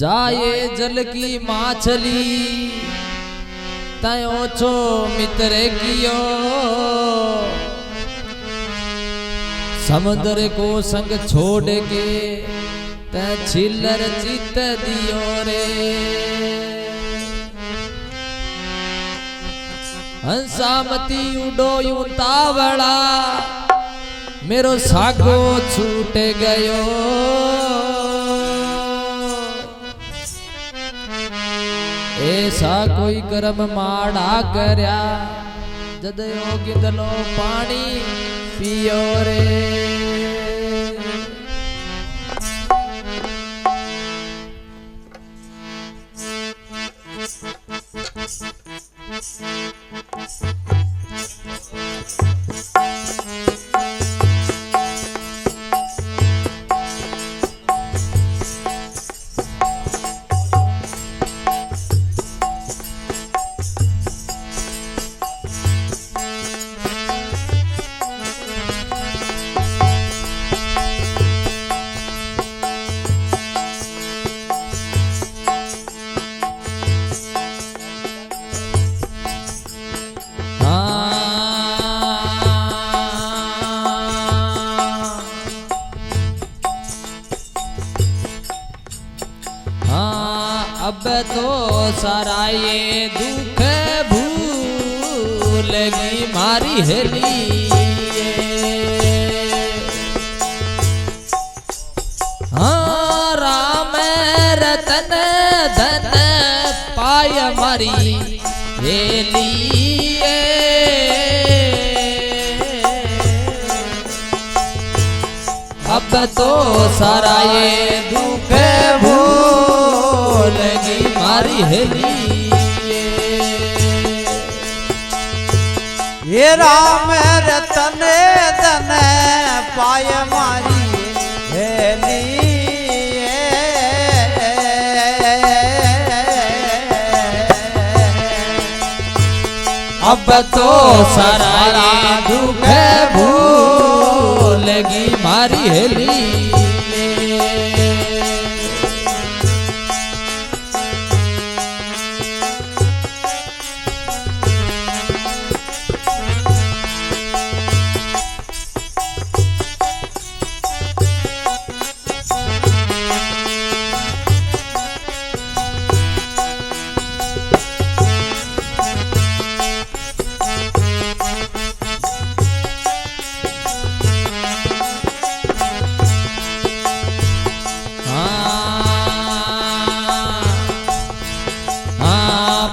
जाए जल की माछली तय ओछो मित्र कियो समुद्र को संग छोड़ के तय छिल्लर चित दियो रे हंसामती उडो उतावला मेरो सागो छूट गयो ऐसा कोई कर्म माड़ा करया जद गिदलो पानी पियो रे अब तो सारा ये दुख भूल गई मारी हेली हाँ राम रतन धन पाय मारी हेली अब तो सारा ये दुख भूल गई मारी हेली ये राम रतन धन पाय मारी हेली अब तो सारा दुख भूल गई मारी हेली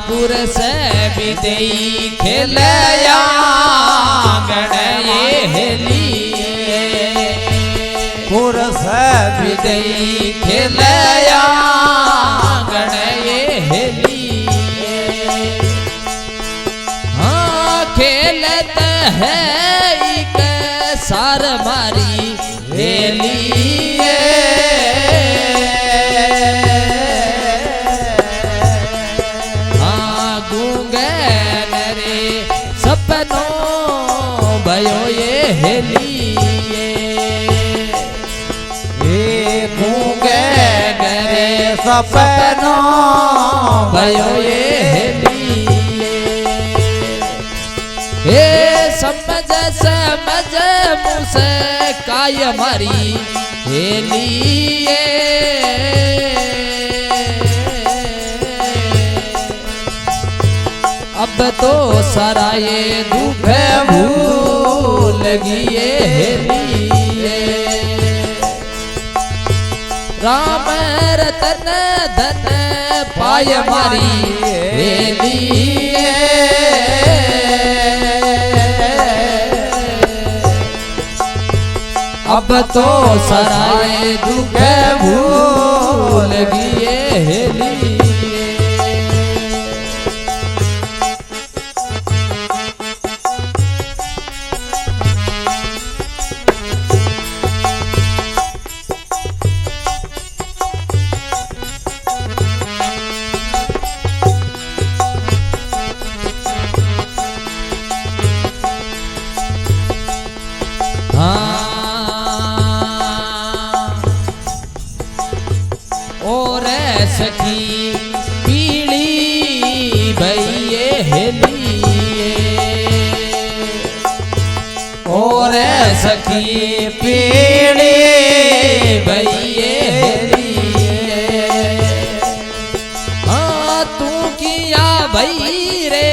पुर से विदेई खेलया गणये हेली पुर से विदेई खेलया गणये हेली हाँ खेलत है एक सार मारी हेली भयो ये हेली ये गूंगे गरे सपनों भयो ये हेली हे समझ समझ मुझसे काय मारी हेली अब तो सारा ये दुख भूल गई हेली राम रतन धन पाय मारी हेली अब तो सारा ये दुख भूल गई हेली सखी पीड़ी भैये हाँ तू किया भई रे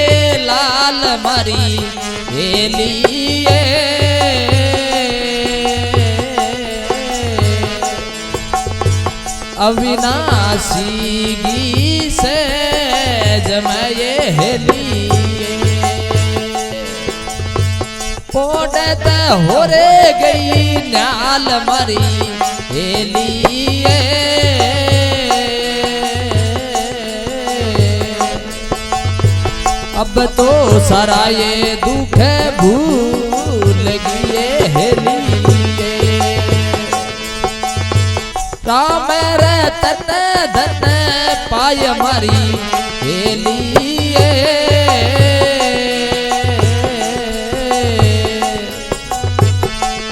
लाल मारी लिए अविनाशी गी से जमये लिए पोड़त हो रे गई न्याल मरी लिए अब तो सारा ये दुख भूल गए लिए राम रतन धन पाय मारी लिए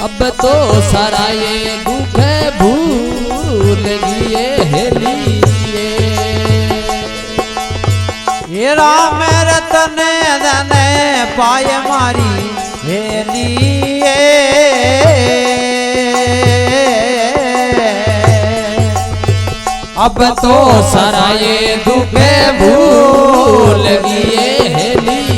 अब तो सारा ये दुख भूल गए लिए ये राम रतन धन पाय मारी लिए अब तो सारा ये दुख भूल गए लिए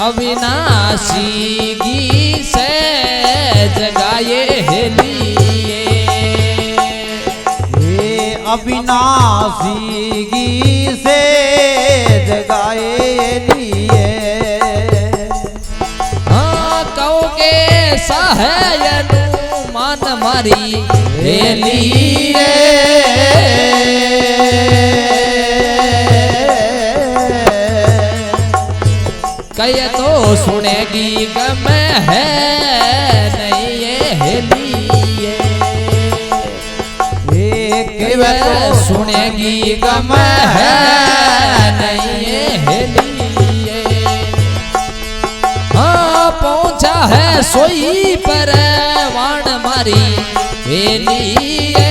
अविनाशी गी से जगाए लिए ये अविनाशी गी से जगाए लिए हाँ कहो के सहायनु मान मारी लिए कहे तो सुनेगी गम है नहीं ये लिए सुनेगी गम है नहीं ये लिए हाँ पहुंचा है सोई पर वाण मारी लिए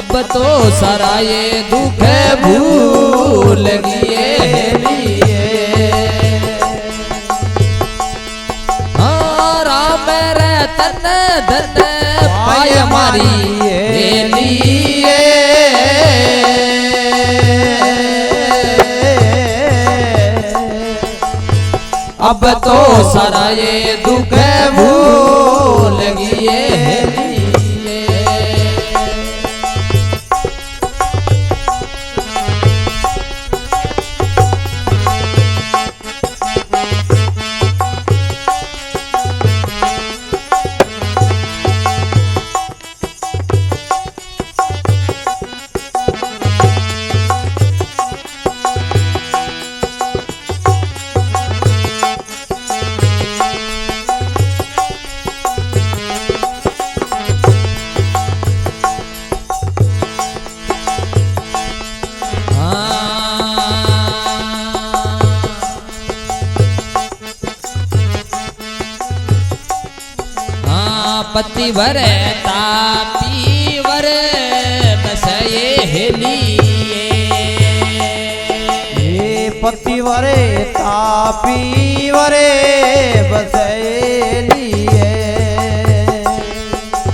अब तो सारा ये दुख भूल गए लिए हाँ राम रतन धन पाय मारी लिए अब तो सारा ये दुख भूल गए पतिवर तापीवर बसये लिए ये पतिवरे तापीवरे बसये लिए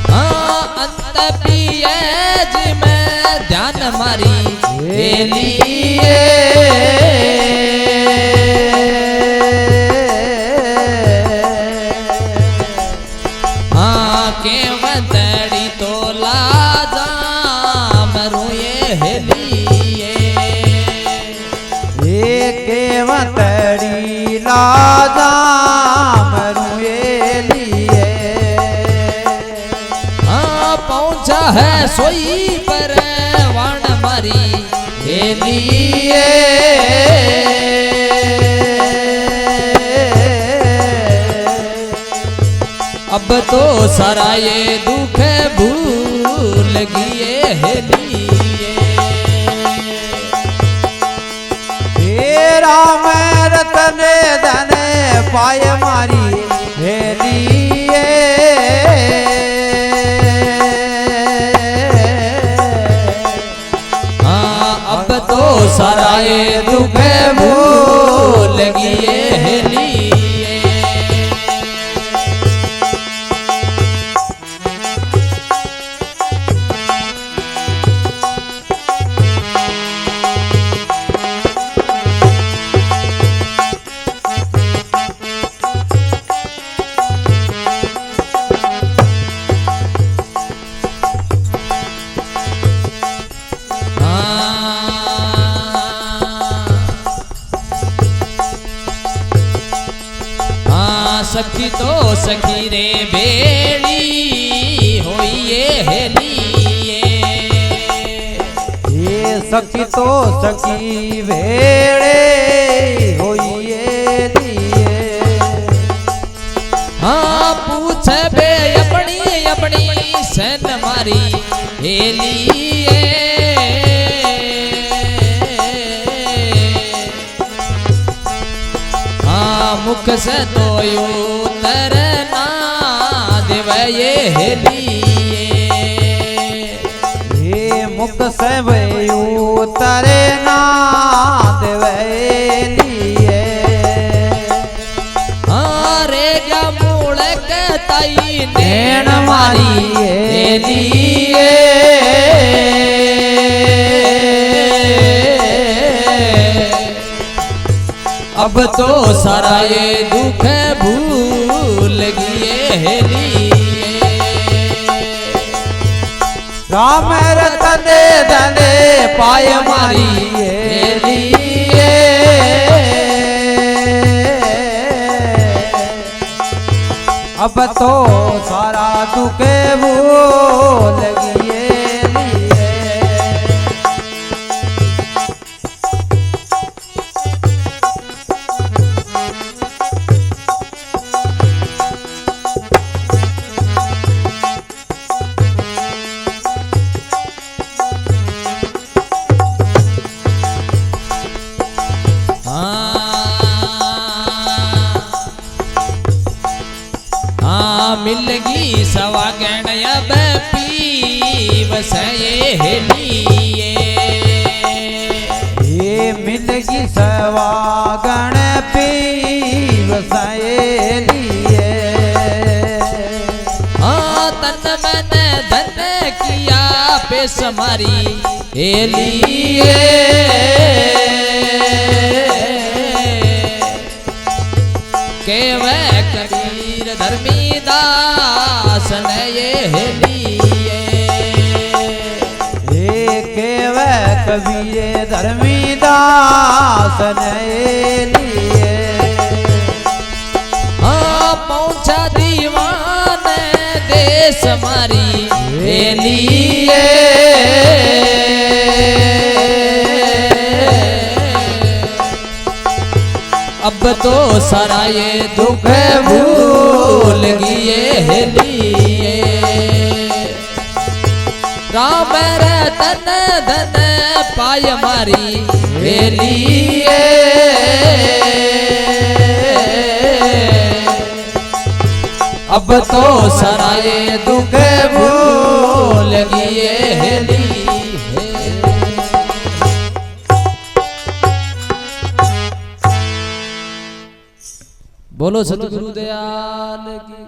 हाँ अंत पिए जिमें ध्यान मारी लिए केवतड़ी तो लाजा मरुए लिए ये केवतड़ी लाजा मरुए लिए हाँ पहुंचा है सोई पर वाण मारी लिए अब तो सारा ये दुख भूल गिए हेलिए। तेरा मैं रतन धन पाए मारी हेलिए। हाँ अब तो सारा ये दुख भूल गिए हेलिए। सखी तो सखी रे बेड़ी होइए हेलिए। ये सखी तो सखी भेड़े होइए लिए। हाँ पूछ बे अपनी अपनी सन मारी हेलिए। मुख से तो यू तरना देवये हेलिए। ये मुख से यू तरना देवये लिए। अरे क्या मूल ताई नैन मारी हेलिए। अब तो सारा ये दुख भूल गिए हेलिए। राम रतन धन पाय मारी हेलिए। अब तो सारा दुख भूल गिए। मिलगी सवागण अब पीवस ये हेलिए। ये मिलगी सवागण पीवस ये लिए। हाँ तन मन धन किया पेश मारी हेलिए। केव कबीर धर्मी दास ने ये हेलिए। केव कबीर धर्मी दास ने लिए। हाँ पहुंचा दीवान देश मारी हेलिए। अब तो सारा ये दुख भूल गिए हेलिए। राम रतन धन पाय मारी हेलिए। अब तो सारा ये दुख भूल गिए हेलिए। बोलो सतगुरु दयाल की।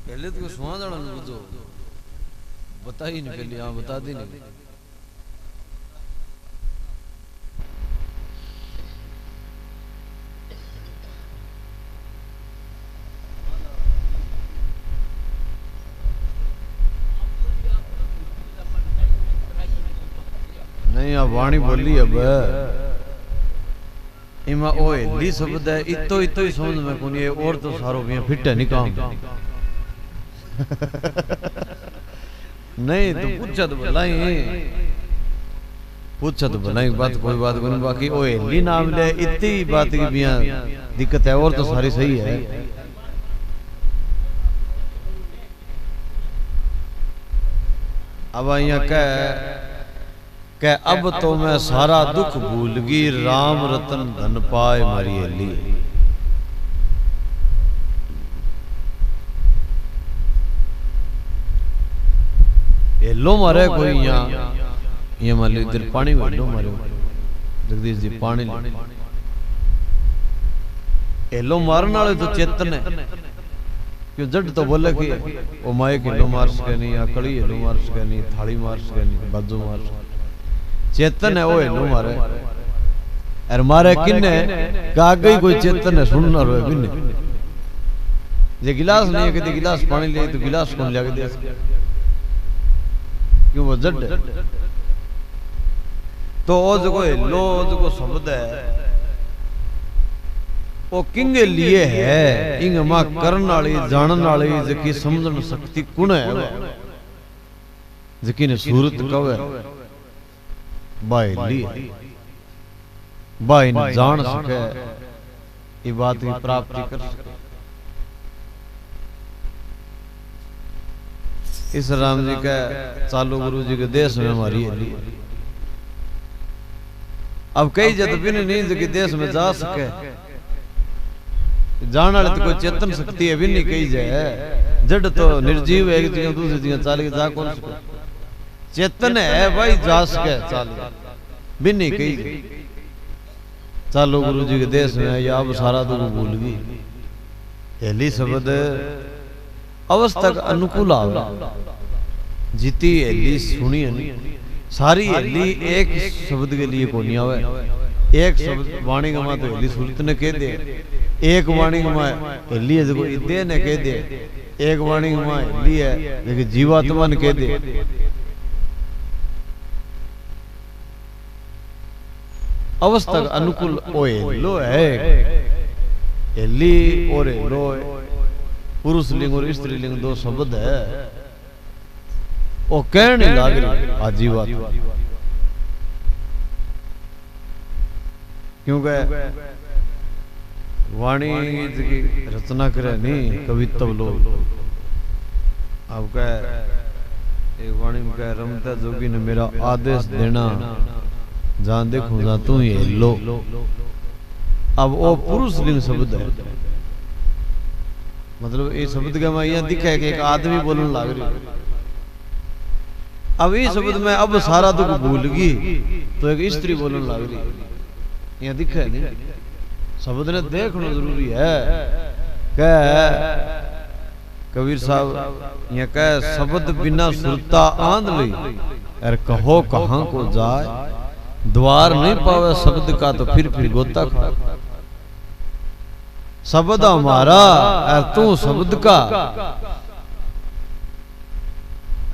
पहले तो सुना जाना बुझो बता ही नहीं पहले यहाँ बता दी नहीं। नहीं अब वाणी बोली अब इमा ओ हेली शब्द है इतो इतो ही समझ में कोनी है और तो सारो भी फिट है नहीं काम नहीं तो पूछा तो भलाई बात कोई बात कोनी बाकी ओ हेली नाम ले इतनी बात की भी दिक्कत है और तो सारी सही है। अब यहाँ कह अब तो मैं सारा दुख भूल गई राम रतन धन पाए मारी हेली। हेलो मारे कोई यहाँ ये मान लो इधर पानी में हेलो मारे जगदीश जी पानी हेलो मारने वाले तो चेतन है क्यों जड तो बोले कि ओ माए के हेलो मार सके नहीं अकड़ी हेलो मार सके नहीं थाली मार सके नहीं बाजू मार सके चेतन है वो हेलो मारे और मारे किन्ने का गई कोई चेतन है सुनना रोए बिन्ने जे गिलास नहीं है कि गिलास पानी ले तो गिलास कौन ले के दे क्यों वो जड तो ओ जो हेलो जो शब्द है वो किंगे लिए है इंग मां करन वाली जानन वाली जकी समझन शक्ति कुण है जकी ने सूरत कवे बाई लिए बाई ने जान सके ये बात की प्राप्ति कर सके। इस राम जी का चालू गुरु जी के देश में हमारी है अब कई जब भी नहीं जकी देश में जा सके जान वाले तो कोई चेतन शक्ति है भी नहीं कही जाए जड़ तो निर्जीव है दूसरी जगह चाल के जा कौन सके चेतन है भाई जा सके चाल भी नहीं कही चालो गुरु जी के देश में या अब सारा दुख भूल गई हेली शब्द अवस्था का अनुकूल आवे जीती हेली सुनी है सारी हेली एक शब्द के लिए कोनी आवे एक शब्द वाणी गमा तो हेली सूरत ने कह दे एक वाणी गमा हेली है जो इदे ने कह दे एक वाणी गमा हेली है लेकिन जीवात्मा ने कह दे अवस्था का अनुकूल ओए लो है हेली और लो पुरुष लिंग और स्त्री लिंग दो शब्द है वो कहने लग रही आजीवात क्योंकि वाणी की रचना करे नहीं कवित्व लोग अब कह एक वाणी में कह रमता जोगी ने मेरा आदेश देना जान देखूं जा तू ही लो अब वो पुरुष लिंग शब्द है मतलब ये शब्द का मैं यहाँ दिखा है कि एक आदमी बोलने लग रही अब ये शब्द में अब सारा दुख भूल गई तो एक स्त्री बोलने लग रही यहाँ दिखा है नहीं शब्द ने देखना जरूरी है कह कबीर साहब यहाँ कह शब्द बिना सुरता आंध ली अरे कहो कहाँ को जाए द्वार नहीं पावे शब्द का तो फिर गोता खा शब्द हमारा और तू शब्द का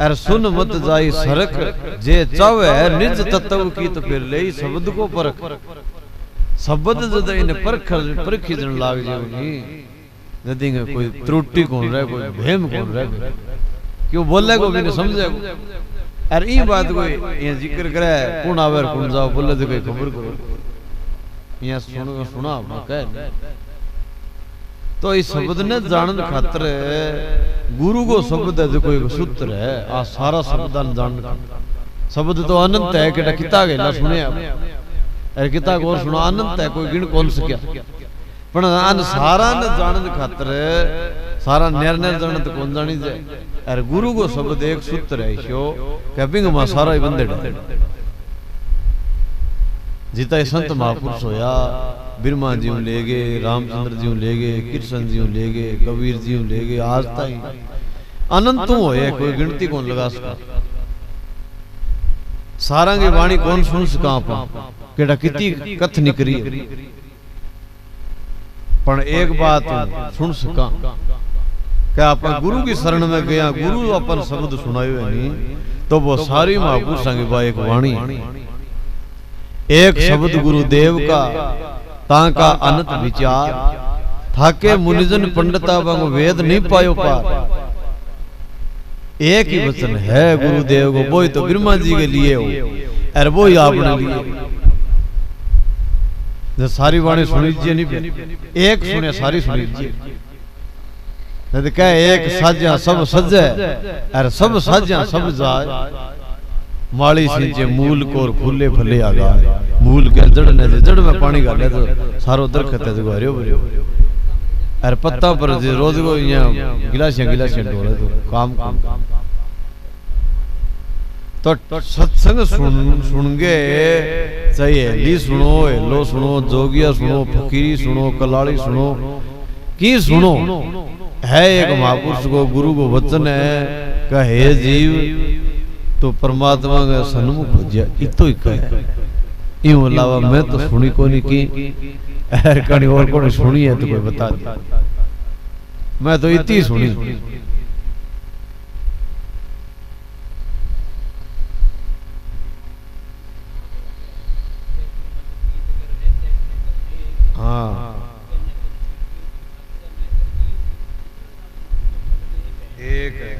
और सुन मत जाई सरक जे चावे निज तत्व की तो फिर ले शब्द को परख शब्द जद इन परखी जन लाग जाओगी यदि कोई त्रुटि कौन रहे कोई भेम कौन रहे क्यों बोले को भी नहीं समझे और ये बात कोई ये जिक्र करे कौन आवे कौन जाओ बोले तो कोई खबर करो यहाँ सुना कह तो इस शब्द ने जानन खातर गुरु को शब्द है जो कोई सूत्र है आ सारा शब्द जान शब्द तो अनंत है केटा किता गेला सुने अरे किता को सुना अनंत है कोई गिण कौन सके पण अन सारा ने जानन खातर सारा निर्णय जानत कौन जानी जाए अरे गुरु को शब्द एक सूत्र है शो कैपिंग मा सारा ही बंदे जिता संत महापुरुष होया बिरमा जी ले गए रामचंद्र जी ले गए कृष्ण जी ले गए कबीर जी ले गए आज तक अनंत होए कोई गिनती कौन लगा सका सारा की वाणी कौन सुन सका केड़ा कितनी कथ निकरी पण एक बात सुन सका क्या अपन गुरु की शरण में गया गुरु अपन शब्द सुनायो नहीं तो वो सारी महापुरुषों की एक वाणी एक शब्द गुरुदेव का ताका अनंत विचार थाके मुनिजन पंडिता वांग वेद नहीं पायो पार। एक ही वचन है गुरुदेव को, वो ही तो ब्रह्मा जी के लिए हो और वो ही आपने लिए। जो सारी वाणी सुन लीजिए नहीं, एक सुने सारी सुन लीजिए। नहीं कहे एक साजा सब सजे और सब साजा सब जाए। माली सींचे मूल को और फूले फले आगा। मूल के जड़ ने जड़ में पानी डाले तो सारो दरखत है जो हरियो भरियो। और पत्ता पर जो रोज को यहाँ गिलासियां गिलासियां ढोले तो काम तो सत्संग सुनगे चाहिए। ली सुनो, हेलो सुनो, जोगिया सुनो, फकीरी सुनो, कलाड़ी सुनो, की सुनो। है एक महापुरुष को गुरु को वचन है कहे जीव तो परमात्मा का सन्मुख हो जाए। इतो ही कहे, यूं अलावा मैं तो सुनी को नहीं की कहीं और को सुनी है तो कोई बता दे। मैं तो इतनी सुनी। हाँ एक है।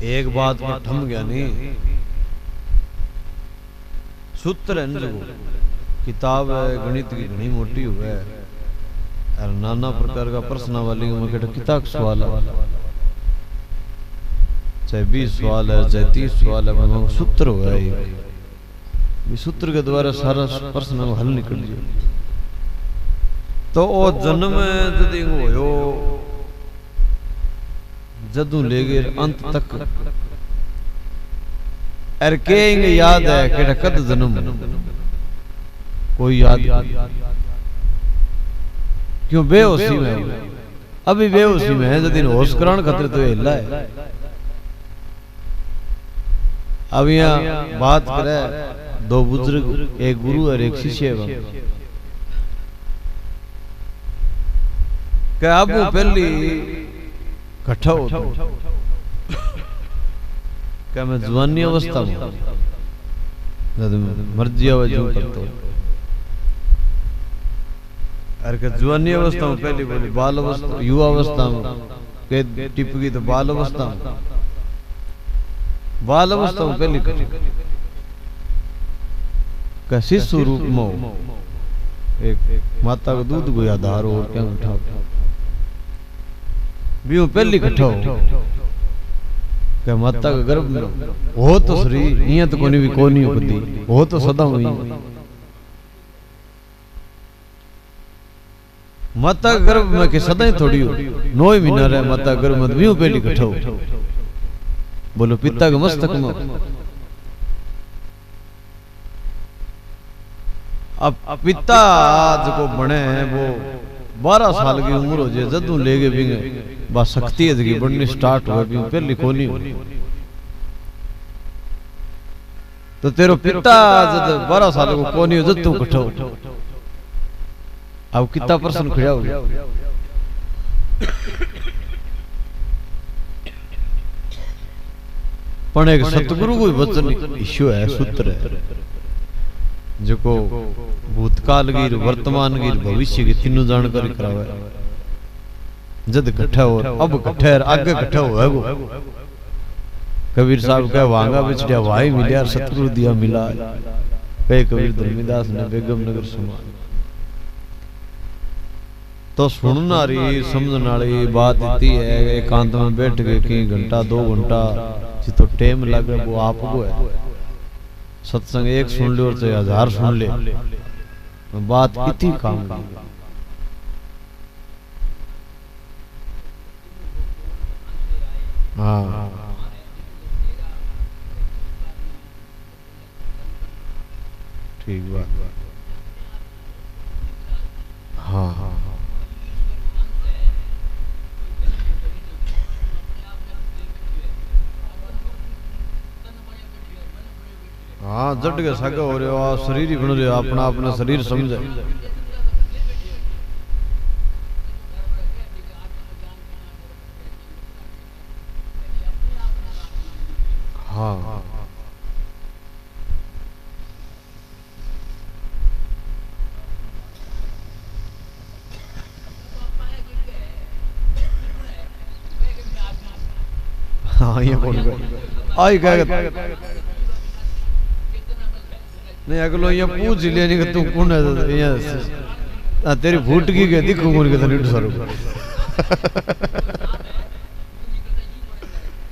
एक बात पर थम गया नहीं। सूत्र है जो किताब है गणित की घनी मोटी हुआ है और नाना प्रकार का प्रश्नावली में कितना सवाल है, चाहे 20 सवाल है चाहे 30 सवाल है, सूत्र हुआ है एक। सूत्र के द्वारा सारा प्रश्न हल निकल जाए। तो वो जन्म जदी होयो जदू ले गए अंत तक अर कहेंगे याद है केड़ा कद जन्म कोई याद क्यों बेहोशी में अभी बेहोशी में है जदी होश कराण खातिर तो हिला है। अब यहाँ बात करे दो बुजुर्ग, एक गुरु और एक शिष्य। क्या अब पहली इकट्ठा होता क्या मैं जवानी अवस्था में मर्जी आवाजों करता हूँ। अरे जवानी अवस्था में पहली बोली बाल अवस्था युवा अवस्था में के टिप गई तो बाल अवस्था में पहली का शिशु रूप में एक माता का दूध को आधार और क्या उठा भी पहली इकट्ठा हो क्या माता का गर्भ में हो तो श्री नियत तो कोनी भी कोनी उपदी हो तो सदा हुई। माता का गर्भ में के सदा ही थोड़ी हो 9 महीना रहे माता गर्भ में भी पहली इकट्ठा हो। बोलो पिता के मस्तक में अब पिता जो बने हैं वो 12 साल की उम्र हो जाए जदू ले गए भी बस शक्ति है जगी बढ़नी स्टार्ट हो भी पहली कोनी हो। तो तेरो पिता जब 12 साल को कोनी हो जद तू इकट्ठा हो। अब कितना प्रश्न खड़ा हो गया। पण एक सतगुरु को वचन इश्यू है सूत्र है जो को भूतकाल की वर्तमान की भविष्य की तीनों जानकारी करावे। जद इकट्ठा हो अब इकट्ठा है आगे इकट्ठा हुआ है वो कबीर साहब का वांगा बिछड़िया वाही मिलिया सतगुरु दिया मिला कहे कबीर धर्मीदास ने बेगम नगर समान। तो सुनना रही समझने वाली बात इतनी है एकांत में बैठ के कहीं घंटा 2 घंटा जितो टाइम लगे वो आपको है। सत्संग एक सुन ले और चाहे 1000 सुन ले बात इतनी काम की। हाँ ठीक बात। हाँ हाँ हाँ जट के सागा हो रहे हो शरीर ही बन रहे हो अपना अपना शरीर समझे। हाँ हाँ ये कौन आई कह नहीं अगलो ये पूछ लिया नहीं कि तू कौन है ये तेरी फूट की के दिखू कौन के तो निट सरो